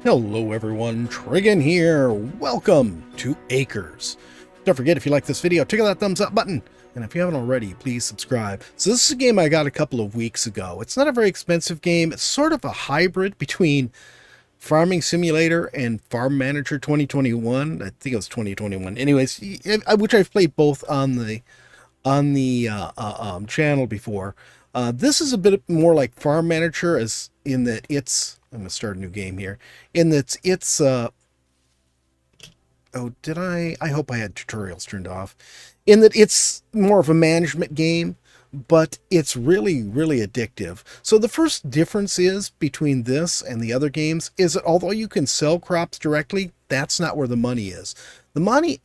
Hello everyone, Trigan here. Welcome to Acres. Don't forget, if you like this video, tickle that thumbs up button. And if you haven't already, please subscribe. So this is a game I got a couple of weeks ago. It's not a very expensive game. It's sort of a hybrid between Farming Simulator and Farm Manager 2021. I think it was 2021. Anyways, which I've played both on the channel before. This is a bit more like Farm Manager, as in that I'm going to start a new game here. In that oh, did I hope I had tutorials turned off. In that it's more of a management game, but it's really, really addictive. So the first difference is between this and the other games is that although you can sell crops directly, that's not where the money is. The money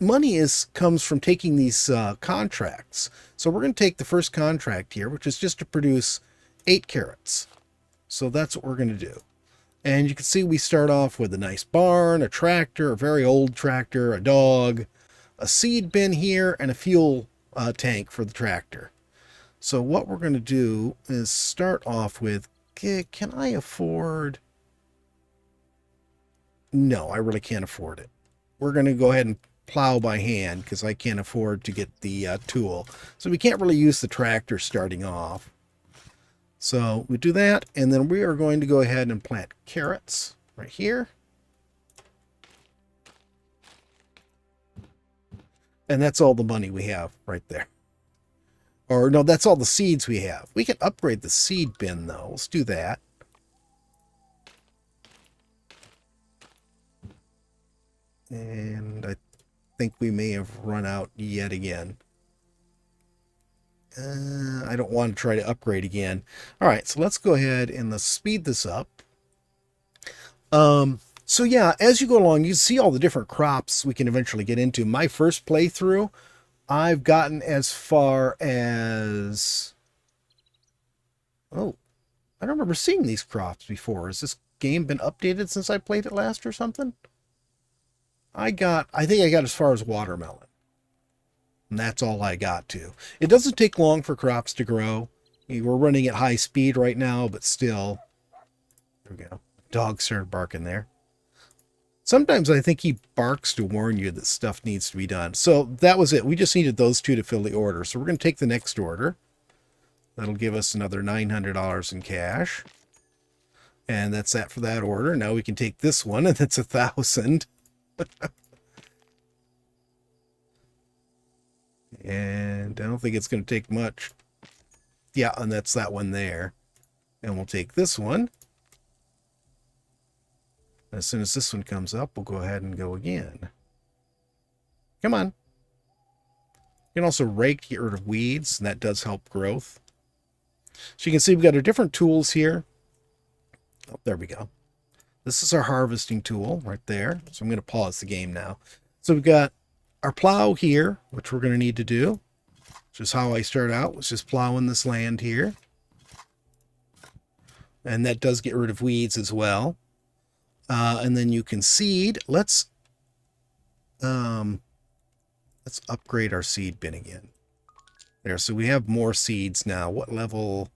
comes from taking these contracts. So we're going to take the first contract here, which is just to produce 8 carrots. So that's what we're going to do. And you can see we start off with a nice barn, a tractor, a very old tractor, a dog, a seed bin here, and a fuel tank for the tractor. So what we're going to do is start off with, can I afford? No, I really can't afford it. We're going to go ahead and plow by hand because I can't afford to get the tool. So we can't really use the tractor starting off. So we do that, and then we are going to go ahead and plant carrots right here. And that's all the money we have right there. Or no, that's all the seeds we have. We can upgrade the seed bin though. Let's do that. And I think we may have run out yet again. I don't want to try to upgrade again. All right, so let's go ahead and let's speed this up. So yeah, as you go along, you see all the different crops we can eventually get into. My first playthrough, I've gotten as far as... Oh, I don't remember seeing these crops before. Has this game been updated since I played it last or something? I think I got as far as watermelon. And that's all I got to. It doesn't take long for crops to grow. We're running at high speed right now, but still. There we go. Dog started barking there. Sometimes I think he barks to warn you that stuff needs to be done. So that was it. We just needed those two to fill the order. So we're going to take the next order. That'll give us another $900 in cash. And that's that for that order. Now we can take this one, and that's 1,000. And I don't think it's going to take much. Yeah, and that's that one there. And we'll take this one. As soon as this one comes up, we'll go ahead and go again. Come on. You can also rake to get rid of weeds, and that does help growth. So you can see we've got our different tools here. Oh, there we go. This is our harvesting tool right there. So I'm going to pause the game now. So we've got our plow here, which we're going to need to do. Which is how I start out, was just plowing this land here. And that does get rid of weeds as well. And then you can seed. Let's upgrade our seed bin again. There, so we have more seeds now. What level?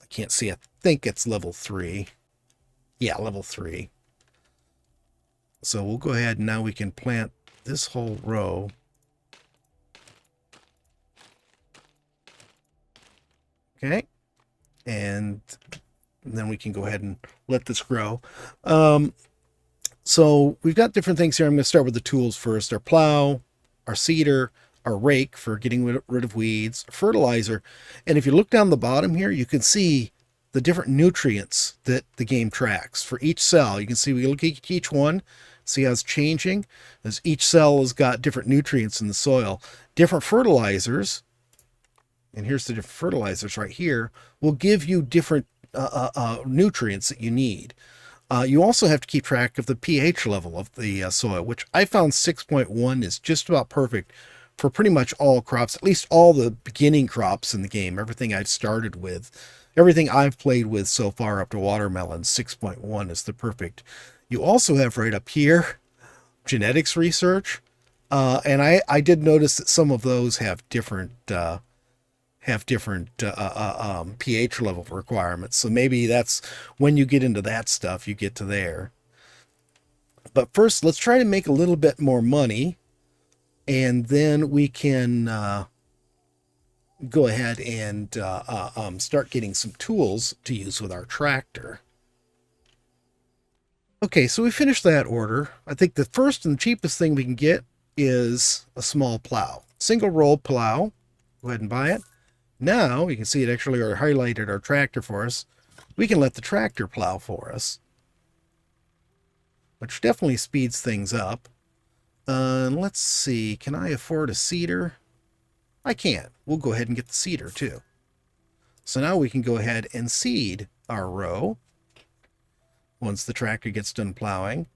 I can't see. I think it's level 3. Yeah, level 3. So we'll go ahead and now we can plant this whole row. Okay. And then we can go ahead and let this grow. So we've got different things here. I'm going to start with the tools first. Our plow, our seeder, our rake for getting rid of weeds, fertilizer. And if you look down the bottom here, you can see the different nutrients that the game tracks for each cell. You can see we look at each one, see how it's changing, as each cell has got different nutrients in the soil. Different fertilizers, and here's the different fertilizers right here, will give you different nutrients that you need. You also have to keep track of the pH level of the soil, which I found 6.1 is just about perfect for pretty much all crops, at least all the beginning crops in the game. Everything I've started with, everything I've played with so far up to watermelon, 6.1 is the perfect. You also have right up here genetics research, and I did notice that some of those have different pH level requirements. So maybe that's when you get into that stuff, you get to there. But first, let's try to make a little bit more money, and then we can go ahead and start getting some tools to use with our tractor. Okay, so we finished that order. I think the first and cheapest thing we can get is a small plow. Single roll plow. Go ahead and buy it. Now, you can see it actually highlighted our tractor for us. We can let the tractor plow for us, which definitely speeds things up. Let's see, can I afford a seeder? I can. We'll go ahead and get the seeder too. So now we can go ahead and seed our row once the tractor gets done plowing.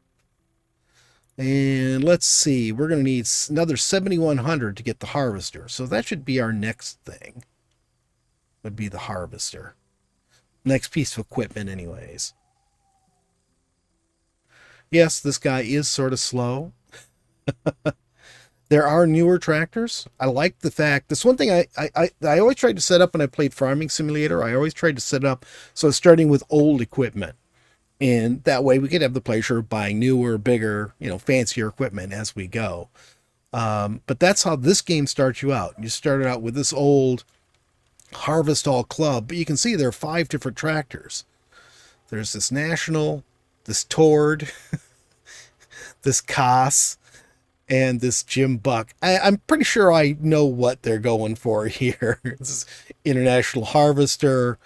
And let's see, we're going to need another 7,100 to get the harvester. So that should be our next thing, would be the harvester. Next piece of equipment anyways. Yes, this guy is sort of slow. There are newer tractors. I like the fact, this one thing I always tried to set up when I played Farming Simulator, I always tried to set up so starting with old equipment. And that way we could have the pleasure of buying newer, bigger, fancier equipment as we go. But that's how this game starts you out. You started out with this old Harvest All Club, but you can see there are 5 different tractors. There's this National, this Tord, this Koss, and this Jim Buck. I'm pretty sure I know what they're going for here. This is International Harvester.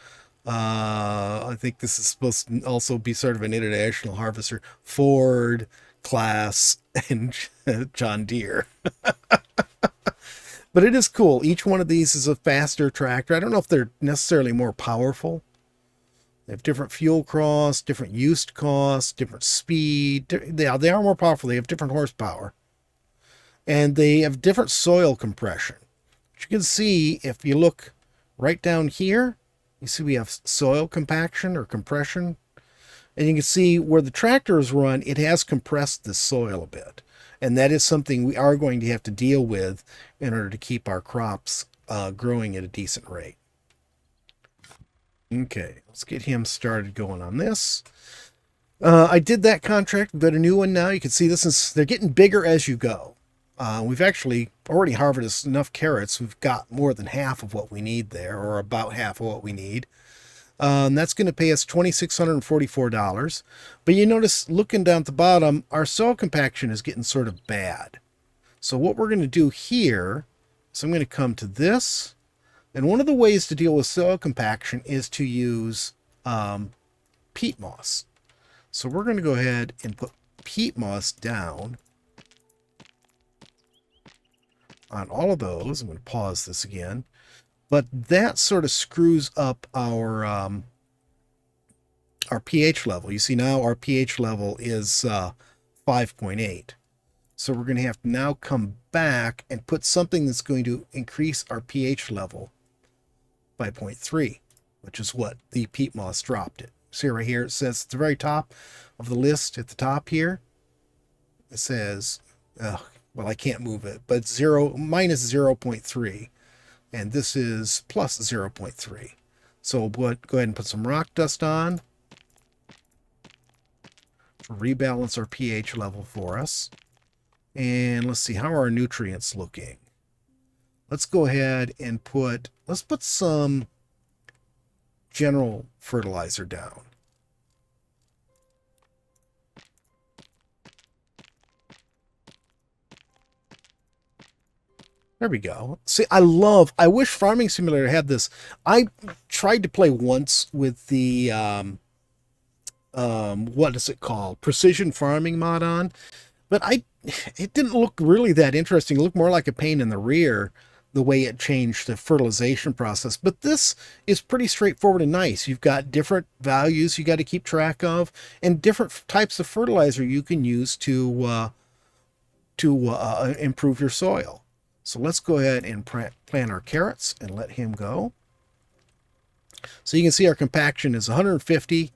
I think this is supposed to also be sort of an international harvester. Ford, Class, and John Deere. But it is cool. Each one of these is a faster tractor. I don't know if they're necessarily more powerful. They have different fuel costs, different use costs, different speed. They are more powerful. They have different horsepower. And they have different soil compression. But you can see if you look right down here, you see we have soil compaction or compression. And you can see where the tractor is run, it has compressed the soil a bit. And that is something we are going to have to deal with in order to keep our crops growing at a decent rate. Okay, let's get him started going on this. I did that contract. We've got a new one now. You can see they're getting bigger as you go. We've actually already harvested enough carrots. We've got more than half of what we need there, or about half of what we need. That's going to pay us $2,644. But you notice, looking down at the bottom, our soil compaction is getting sort of bad. So what we're going to do here is I'm going to come to this. And one of the ways to deal with soil compaction is to use peat moss. So we're going to go ahead and put peat moss down on all of those. I'm going to pause this again. But that sort of screws up our pH level. You see now our pH level is 5.8. So we're going to have to now come back and put something that's going to increase our pH level by 0.3, which is what the peat moss dropped it. See right here, it says at the very top of the list at the top here, it says, well, I can't move it, but minus 0.3. And this is plus 0.3. So we'll go ahead and put some rock dust on to rebalance our pH level for us. And let's see, how are our nutrients looking? Let's go ahead and let's put some general fertilizer down. There we go. See, I wish Farming Simulator had this. I tried to play once with the, what is it called? Precision Farming mod on. But it didn't look really that interesting. It looked more like a pain in the rear, the way it changed the fertilization process. But this is pretty straightforward and nice. You've got different values you got to keep track of, and different types of fertilizer you can use to improve your soil. So let's go ahead and plant our carrots and let him go. So you can see our compaction is 150.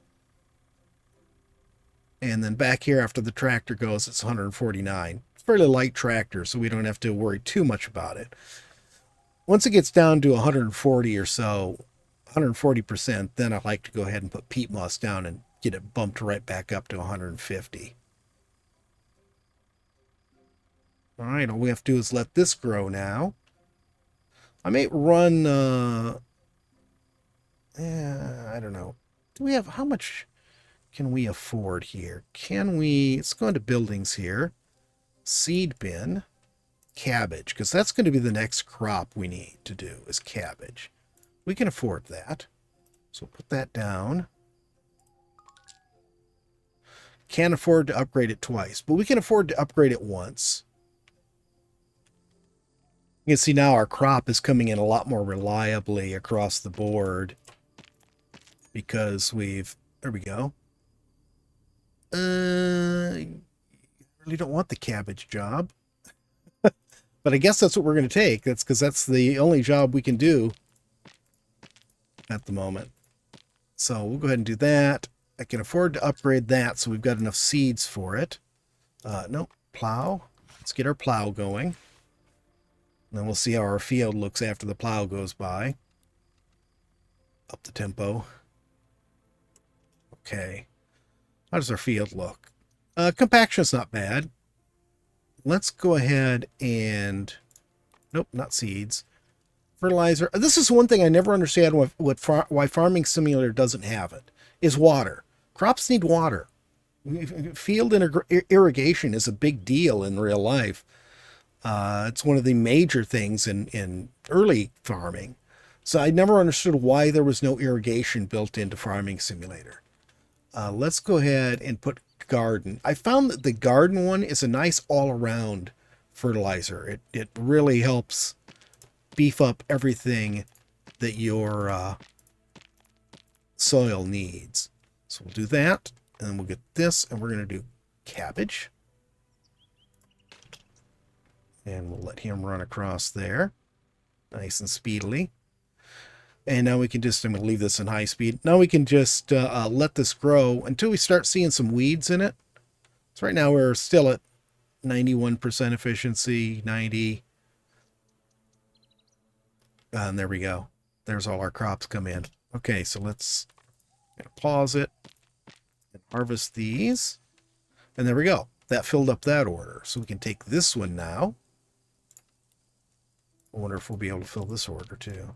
And then back here after the tractor goes, it's 149. It's a fairly light tractor, so we don't have to worry too much about it. Once it gets down to 140 or so, 140%, then I like to go ahead and put peat moss down and get it bumped right back up to 150. All right, all we have to do is let this grow now. I may run, I don't know. Do we have, how much can we afford here? Can we, let's go into buildings here. Seed bin, cabbage, because that's going to be the next crop we need to do is cabbage. We can afford that. So put that down. Can't afford to upgrade it twice, but we can afford to upgrade it once. You can see now our crop is coming in a lot more reliably across the board because we've, there we go. Really don't want the cabbage job, but I guess that's what we're going to take. That's because that's the only job we can do at the moment. So we'll go ahead and do that. I can afford to upgrade that, so we've got enough seeds for it. Nope, plow. Let's get our plow going. And then we'll see how our field looks after the plow goes by. Up the tempo. Okay. How does our field look? Compaction's not bad. Let's go ahead and... Nope, not seeds. Fertilizer. This is one thing I never understand why Farming Simulator doesn't have it, is water. Crops need water. Field irrigation is a big deal in real life. It's one of the major things in early farming. So I never understood why there was no irrigation built into Farming Simulator. Let's go ahead and put garden. I found that the garden one is a nice all-around fertilizer. It really helps beef up everything that your soil needs. So we'll do that, and then we'll get this, and we're going to do cabbage. And we'll let him run across there nice and speedily. And now we can just, I'm going to leave this in high speed. Now we can just let this grow until we start seeing some weeds in it. So right now we're still at 91% efficiency, 90. And there we go. There's all our crops come in. Okay, so let's pause it and harvest these. And there we go. That filled up that order. So we can take this one now. I wonder if we'll be able to fill this order too.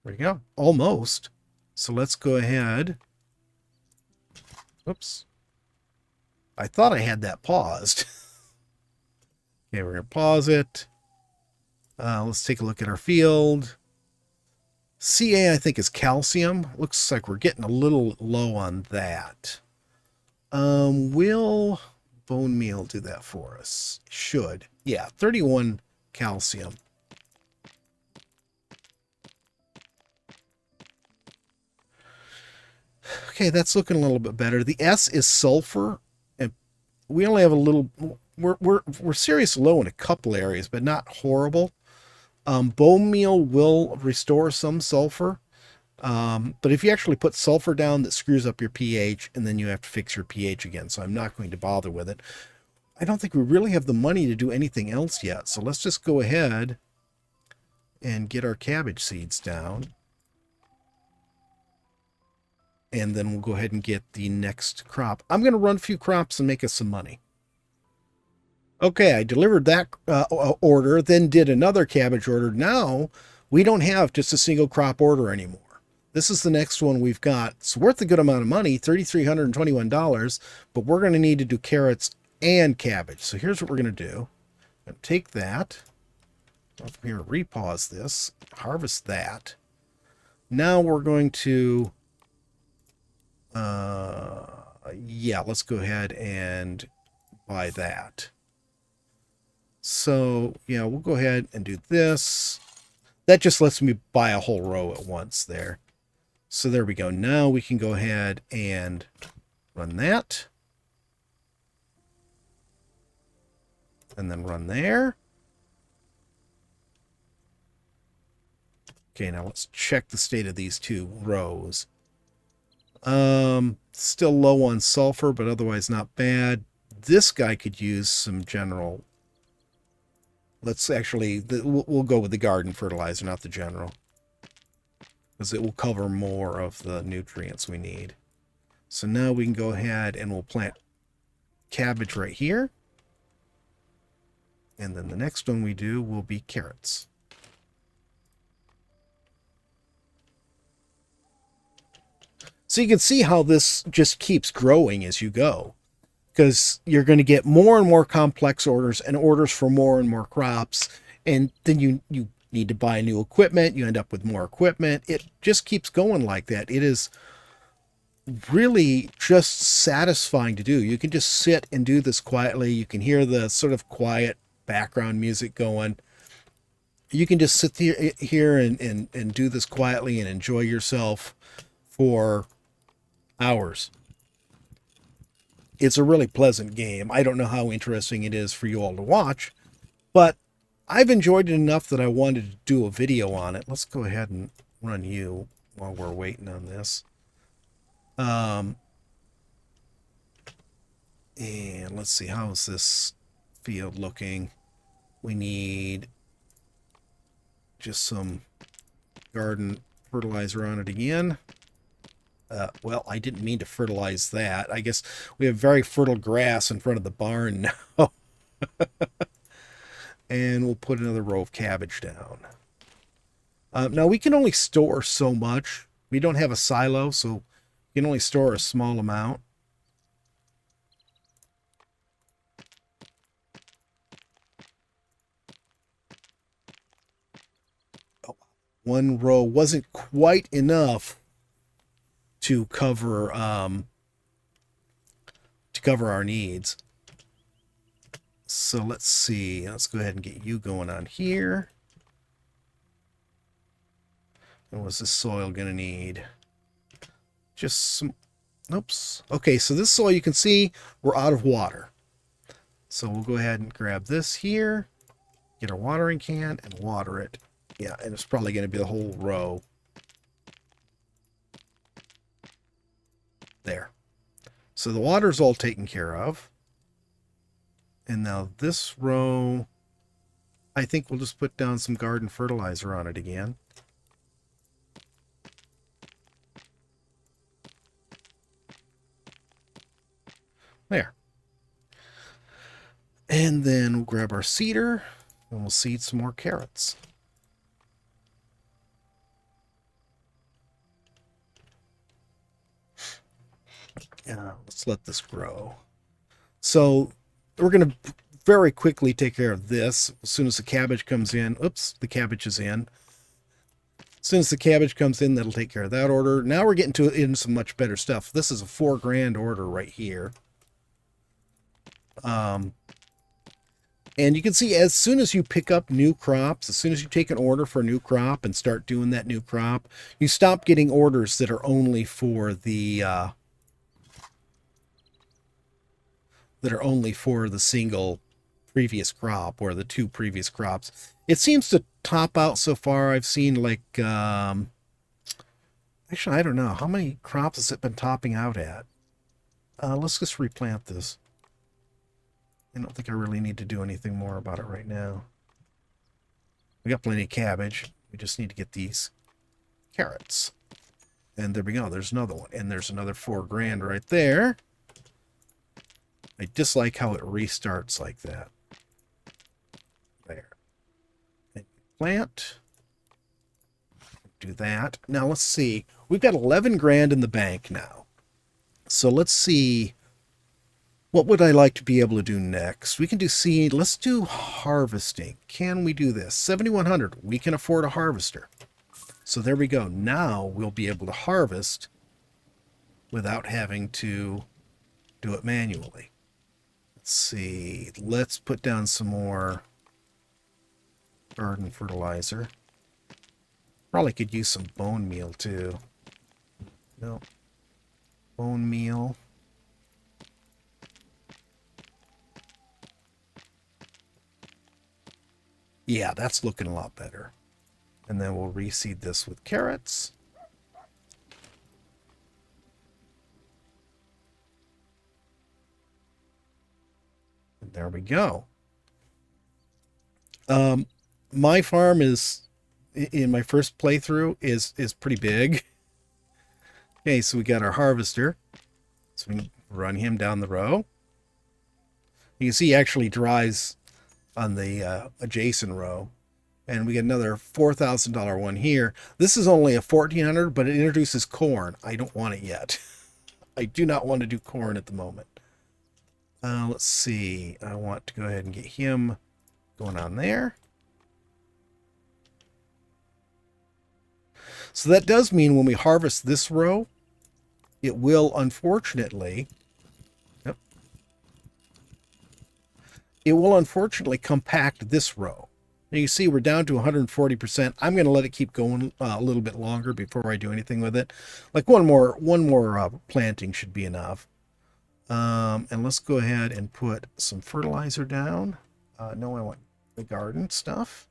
There we go. Almost. So let's go ahead. Oops. I thought I had that paused. Okay, we're going to pause it. Let's take a look at our field. Ca, I think, is calcium. Looks like we're getting a little low on that. Will bone meal do that for us? Should. Yeah, 31 calcium. Okay, that's looking a little bit better. The S is sulfur, and we only have a little. We're serious low in a couple areas, but not horrible. Bone meal will restore some sulfur, but if you actually put sulfur down, that screws up your pH, and then you have to fix your pH again. So I'm not going to bother with it. I don't think we really have the money to do anything else yet. So let's just go ahead and get our cabbage seeds down. And then we'll go ahead and get the next crop. I'm going to run a few crops and make us some money. Okay, I delivered that order, then did another cabbage order. Now, we don't have just a single crop order anymore. This is the next one we've got. It's worth a good amount of money, $3,321, but we're going to need to do carrots and cabbage. So here's what we're going to do. I'm going to take that. I'm here to repause this, harvest that. Now we're going to... yeah, let's go ahead and buy that. So, yeah, we'll go ahead and do this. That just lets me buy a whole row at once there. So there we go. Now we can go ahead and run that. And then run there. Okay, now let's check the state of these two rows. Still low on sulfur, but otherwise not bad. This guy could use some general. Let's actually, we'll go with the garden fertilizer, not the general, because it will cover more of the nutrients we need. So now we can go ahead and we'll plant cabbage right here. And then the next one we do will be carrots. So you can see how this just keeps growing as you go, because you're going to get more and more complex orders and orders for more and more crops. And then you need to buy new equipment. You end up with more equipment. It just keeps going like that. It is really just satisfying to do. You can just sit and do this quietly. You can hear the sort of quiet background music going. You can just sit here and do this quietly and enjoy yourself for hours. It's a really pleasant game. I don't know how interesting it is for you all to watch, but I've enjoyed it enough that I wanted to do a video on it. Let's go ahead and run you while we're waiting on this. And let's see, how is this field looking? We need just some garden fertilizer on it again. Well, I didn't mean to fertilize that. I guess we have very fertile grass in front of the barn now. And we'll put another row of cabbage down. Now, we can only store so much. We don't have a silo, so we can only store a small amount. Oh, one row wasn't quite enough to cover our needs. So let's see. Let's go ahead and get you going on here. And what's this soil gonna need? Just some. Oops. Okay, so this soil, you can see we're out of water. So we'll go ahead and grab this here, get our watering can, and water it. Yeah, and it's probably going to be the whole row. There. So the water's all taken care of. And now this row, I think we'll just put down some garden fertilizer on it again. There. And then we'll grab our seeder and we'll seed some more carrots. Let's let this grow. So we're going to very quickly take care of this as soon as the cabbage comes in. Oops, the cabbage is in. As soon as the cabbage comes in, that'll take care of that order. Now we're getting into some much better stuff. This is a $4 grand order right here. And you can see as soon as you pick up new crops, as soon as you take an order for a new crop and start doing that new crop, you stop getting orders that are only for the single previous crop or the two previous crops. It seems to top out so far. I've seen like actually, I don't know how many crops has it been topping out at. Let's just replant this. I don't think I really need to do anything more about it right now. We got plenty of cabbage. We just need to get these carrots. And there we go. There's another one. And there's another $4 grand right there. I dislike how it restarts like that. There. And plant. Do that. Now let's see. We've got 11 grand in the bank now. So let's see. What would I like to be able to do next? We can do seed. Let's do harvesting. Can we do this? 7,100. We can afford a harvester. So there we go. Now we'll be able to harvest without having to do it manually. Let's see. Let's put down some more garden fertilizer. Probably could use some bone meal too. No. Bone meal. Yeah, that's looking a lot better. And then we'll reseed this with carrots. And there we go. My farm is, in my first playthrough, is pretty big. Okay, so we got our harvester. So we can run him down the row. You can see he actually dries on the adjacent row. And we get another $4,000 one here. This is only a 1,400, but it introduces corn. I don't want it yet. I do not want to do corn at the moment. Let's see. I want to go ahead and get him going on there. So that does mean when we harvest this row, it will unfortunately, it will unfortunately compact this row. Now you see we're down to 140%. I'm going to let it keep going a little bit longer before I do anything with it. Like one more planting should be enough. And let's go ahead and put some fertilizer down. No, I want the garden stuff.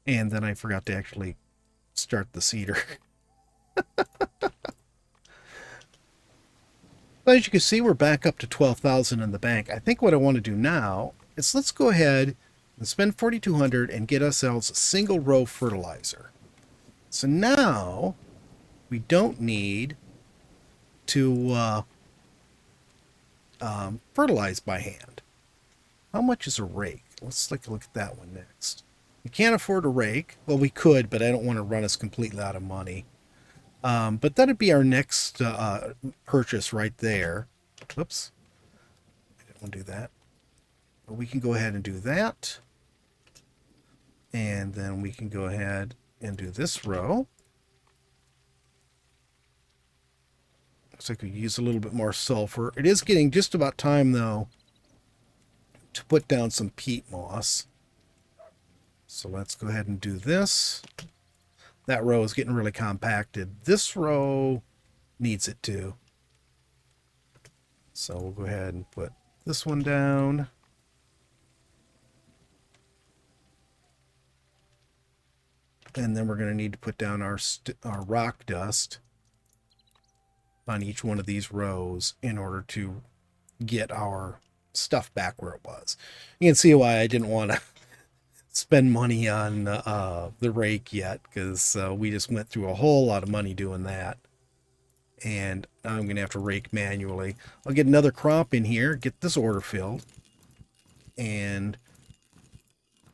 And then I forgot to actually start the seeder. But as you can see, we're back up to 12,000 in the bank. I think what I want to do now is let's go ahead and spend 4,200 and get ourselves a single row fertilizer. So now we don't need to fertilize by hand. How much is a rake? Let's take a look at that one next. We can't afford a rake. Well, we could, but I don't want to run us completely out of money. But that'd be our next purchase right there. Oops. I didn't want to do that. But we can go ahead and do that. And then we can go ahead and do this row. Looks like we use a little bit more sulfur. It is getting just about time, though, to put down some peat moss. So let's go ahead and do this. That row is getting really compacted. This row needs it too. So we'll go ahead and put this one down. And then we're going to need to put down our rock dust on each one of these rows in order to get our stuff back where it was. You can see why I didn't want to spend money on the rake yet, because we just went through a whole lot of money doing that. And now I'm going to have to rake manually. I'll get another crop in here, get this order filled. And,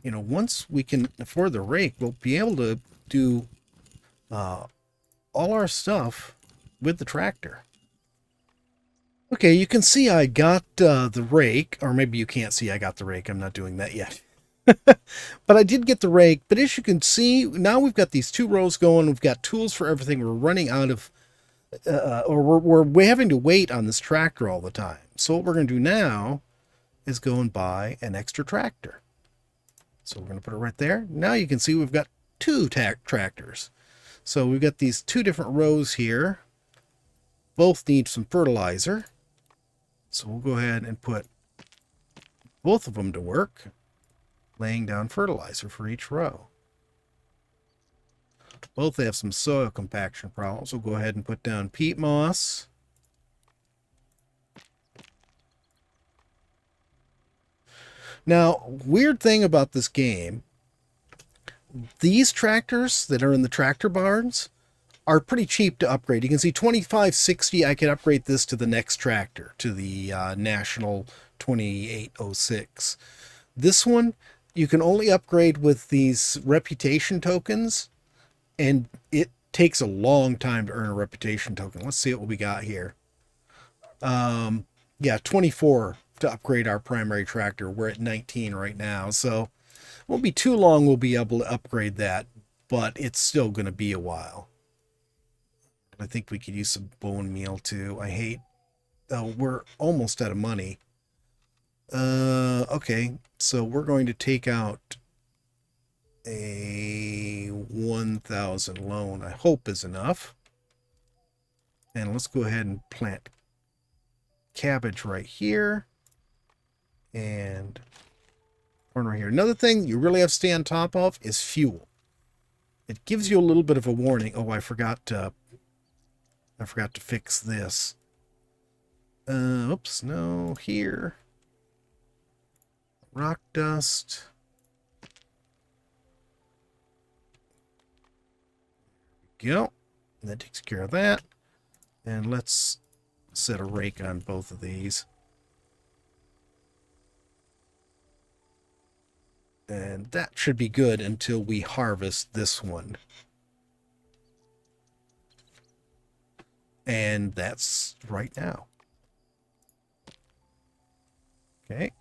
you know, once we can afford the rake, we'll be able to do all our stuff with the tractor. Okay, you can see I got the rake, or maybe you can't see I got the rake. I'm not doing that yet. But I did get the rake. But as you can see, now we've got these two rows going. We've got tools for everything. We're running out of, or we're having to wait on this tractor all the time. So what we're going to do now is go and buy an extra tractor. So we're going to put it right there. Now you can see we've got two tractors. So we've got these two different rows here. Both need some fertilizer. So we'll go ahead and put both of them to work, laying down fertilizer for each row. Both have some soil compaction problems. We'll go ahead and put down peat moss. Now, weird thing about this game, these tractors that are in the tractor barns are pretty cheap to upgrade. You can see 2560, I could upgrade this to the next tractor, to the National 2806. This one, you can only upgrade with these reputation tokens, and it takes a long time to earn a reputation token. Let's see what we got here. Yeah, 24 to upgrade our primary tractor. We're at 19 right now, so it won't be too long we'll be able to upgrade that, but it's still going to be a while. I think we could use some bone meal too. I hate... Oh, we're almost out of money. Okay, so we're going to take out a 1,000 loan, I hope is enough. And let's go ahead and plant cabbage right here. And corn right here. Another thing you really have to stay on top of is fuel. It gives you a little bit of a warning. Oh, I forgot to fix this. Oops, no, here. Rock dust. go. And that takes care of that. And let's set a rake on both of these. And that should be good until we harvest this one. And that's right now. Okay.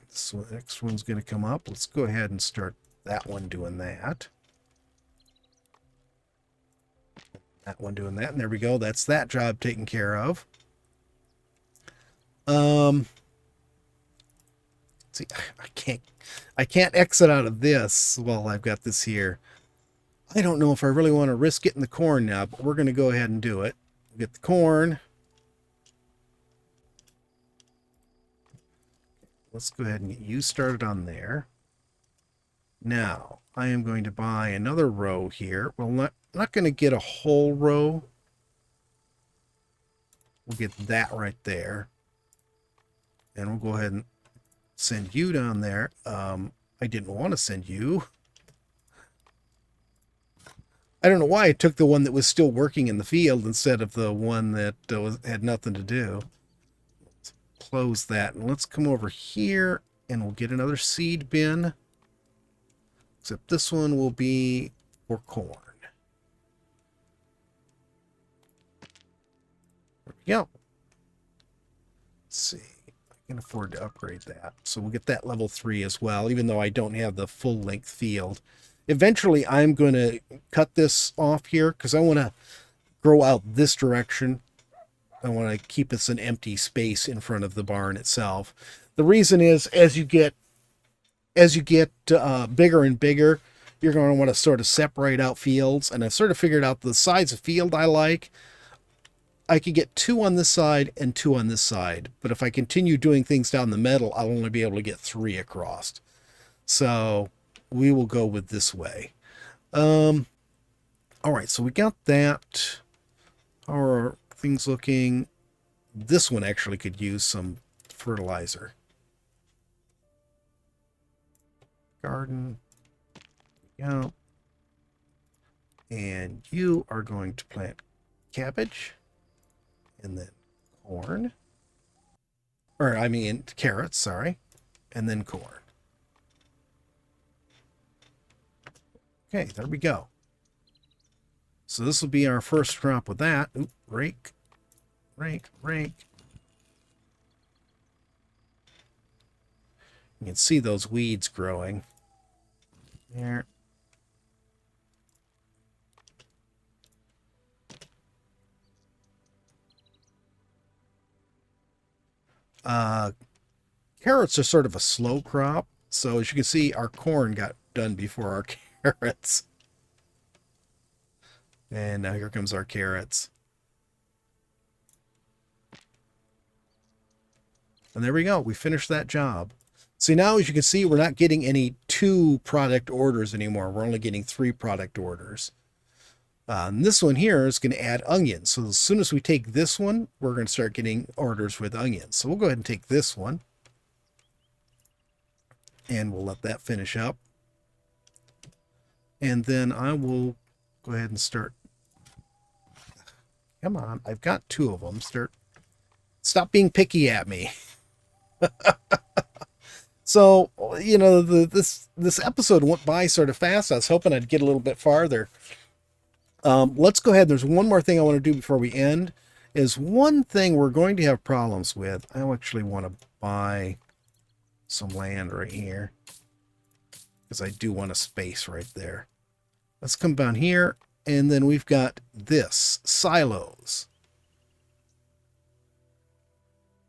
So the next one's going to come up. Let's go ahead and start that one doing that. That one doing that. And there we go. That's that job taken care of. See, I can't exit out of this while I've got this here. I don't know if I really want to risk getting the corn now, but we're going to go ahead and do it. Get the corn. Let's go ahead and get you started on there. Now, I am going to buy another row here. Well, not going to get a whole row. We'll get that right there. And we'll go ahead and send you down there. I didn't want to send you. I don't know why I took the one that was still working in the field instead of the one that had nothing to do. Let's close that. And let's come over here and we'll get another seed bin. Except this one will be for corn. There we go. Let's see. I can afford to upgrade that. So we'll get that level 3 as well, even though I don't have the full length field. Eventually, I'm going to cut this off here because I want to grow out this direction. I want to keep this an empty space in front of the barn itself. The reason is, as you get bigger and bigger, you're going to want to sort of separate out fields. And I've sort of figured out the size of field I like. I could get 2 on this side and 2 on this side. But if I continue doing things down the middle, I'll only be able to get 3 across. So we will go with this way. All right, so we got that. How are things looking? This one actually could use some fertilizer. Garden. Yeah. And you are going to plant cabbage and then corn. Or, I mean, carrots, sorry. And then corn. Okay, there we go. So this will be our first crop with that. Oop, rake, rake, rake. You can see those weeds growing. There. Carrots are sort of a slow crop. So as you can see, our corn got done before our carrots. And now here comes our carrots. And there we go. We finished that job. See, now as you can see, we're not getting any 2 product orders anymore. We're only getting 3 product orders. And this one here is going to add onions. So as soon as we take this one, we're going to start getting orders with onions. So we'll go ahead and take this one. And we'll let that finish up. And then I will go ahead and start. Come on, I've got 2 of them. Stop being picky at me. So, you know, this episode went by sort of fast. I was hoping I'd get a little bit farther. Let's go ahead. There's one more thing I want to do before we end. Is one thing we're going to have problems with. I actually want to buy some land right here. Because I do want a space right there. Let's come down here. And then we've got this. Silos.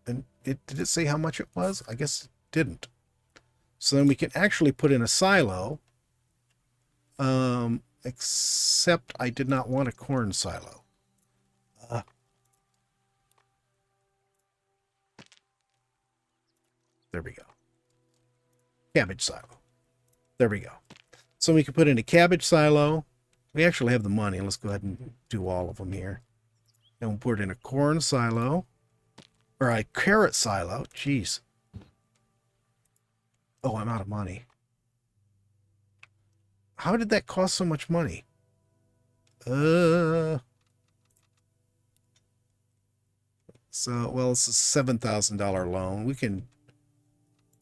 And did it say how much it was? I guess it didn't. So then we can actually put in a silo. Except I did not want a corn silo. There we go. Cabbage silo. There we go. So we can put in a cabbage silo. We actually have the money. Let's go ahead and do all of them here. And we'll put in a corn silo. Or a carrot silo. Jeez. Oh, I'm out of money. How did that cost so much money? So, well, it's a $7,000 loan. We can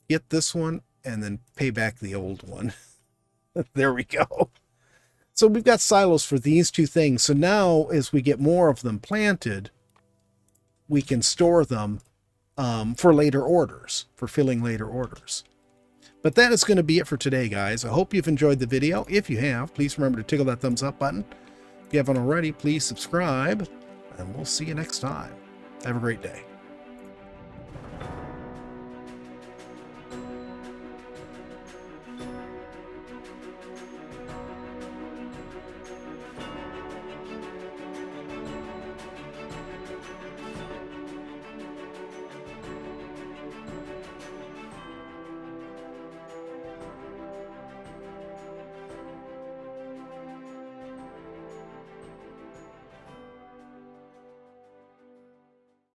get this one and then pay back the old one. There we go. So we've got silos for these two things. So now as we get more of them planted, we can store them for later orders, for filling later orders. But that is going to be it for today, guys. I hope you've enjoyed the video. If you have, please remember to tickle that thumbs up button. If you haven't already, please subscribe, and we'll see you next time. Have a great day.